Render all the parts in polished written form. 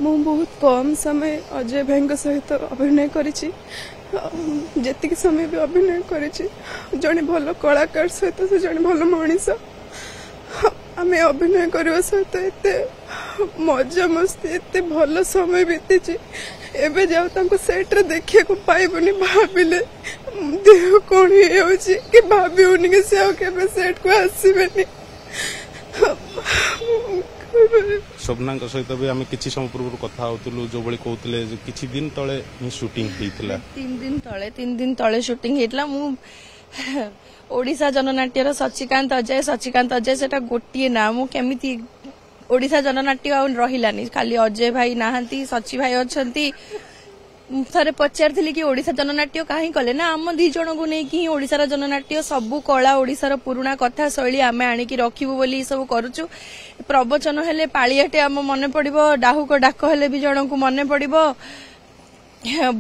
मु बहुत कम समय अजय भाई सहित अभिनय करिछि जेतिक समय भी अभिनय करिछि जने भल कलाकार सहित से जने भल मनीष आम अभिनय करने सहित एते मजा मस्ती एते भल समय बीती एबे जाऊ सेट्रे देखिए को पाइबनी भाविले देह कौन हो कि भाविनी कि से सेट को आसबेनी शोभना सहित भी आम कि समय पूर्व कथा होलु जो भाई कहते किछि दिन तले ही शूटिंग होइतिला 3 दिन तले शूटिंग होइतिला मु ओडिशा जननाट्यर सचिकांत अजय सेटा गोटे ना मु केमिति ओडिशा जननाट्य आ रहिलानी खाली अजय भाई नाहांती सची भाई अछंती थरे पचारथिली कि ओडिशा जननाट्य काहे कले ना आम दी जण को नै कि ओडिशा जननाट्य सबु कला ओडिशा पुराना कथा शैली आमे आनिकी रखिबु बोली सब करूछु प्रवचन हेले पाळियाटे आम मने पड़िबो डाहुक डाक हेले भी जण को मने पड़िबो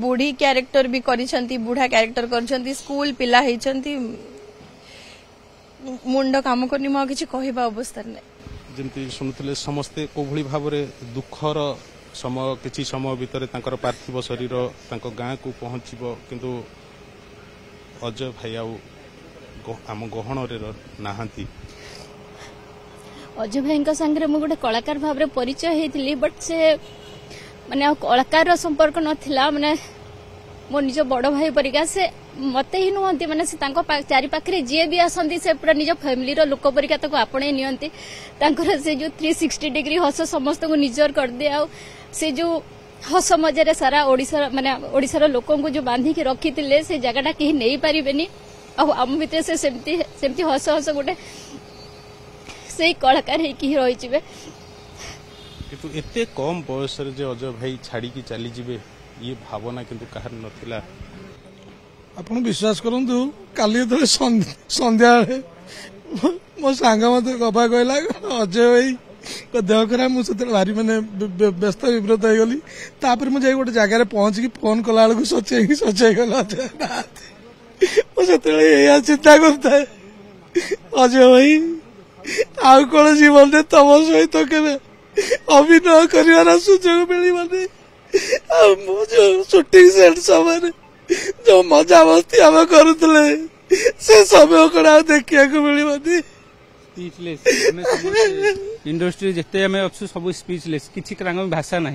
बुढ़ी क्यारेक्टर भी करिसंती बुढ़ा क्यारेक्टर करिसंती स्कूल पिला हेचंती मुंड काम करनी म किछि कहिबा अवस्था नै जेमती सुनुतले समस्ते कोभली भाबरे दुखर समय किछि समय भितर तांकर पार्थिव शरीर तांको गाँ को पहुंचीबो किंतु अजय भाई आम गहन रे नाहांती अजय भाई संगे मु गोटे कलाकार भाव परिचय होती बट से माने कलाकार संपर्क नथिला माने मो निज बड़ भाई परिका से मते ही नुहंती माने से तांको चारि पाखरे जे भी आसंती से पूरा निज फैमिली रो लोक परिका तको आपणे नियंती तांकर से जो 360 डिग्री हस समस्त को निजर कर दे आ से जो हस मजारे सारा ओडिसा माने ओडिसा रो लोकन को जो बांधी के रखितिले से जगहटा केही नै परिबेनी आ हम भितर से सेमती हस हस गोटे से कलाकार है कि रही जिवे किंतु एते कम बयस रे जे अजय भाई छाड़ी की चली जिवे ये भावना किंतु कहार नथिला आपण विश्वास करंतु काली तो संध्या मो सांग मत गपा कहला अजय भाई को देह खराब मुझे भारी मैंने व्यस्त विव्रत हो गली तापर मुझे गोटे जगार पहुंच फोन कला बेलू सचेई गला मुझे चिंता करता है अजय भाई आउ कौन जीवन में तम सहित के अभिनय कर सुजोग मिलने जो शूटिंग सेट समय जो मजा मस्ती आम करुले से समय कड़ा देखा मिलनी इंडस्ट्री जिते आम अच्छु सब स्पीचलेस किसी भाषा ना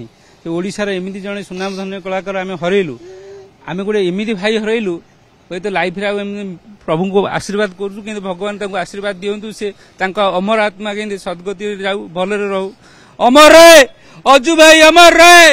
ओडिशार एमती जड़े सुनाम धन्य कलाकार आम हरइलु आम गोटे एमती भाई हरइलु हुए तो लाइफ प्रभु को आशीर्वाद करूँ भगवान आशीर्वाद दिंतु से अमर आत्मा के सदगति जाऊ भल रहू अमर रे अजू भाई अमर रे।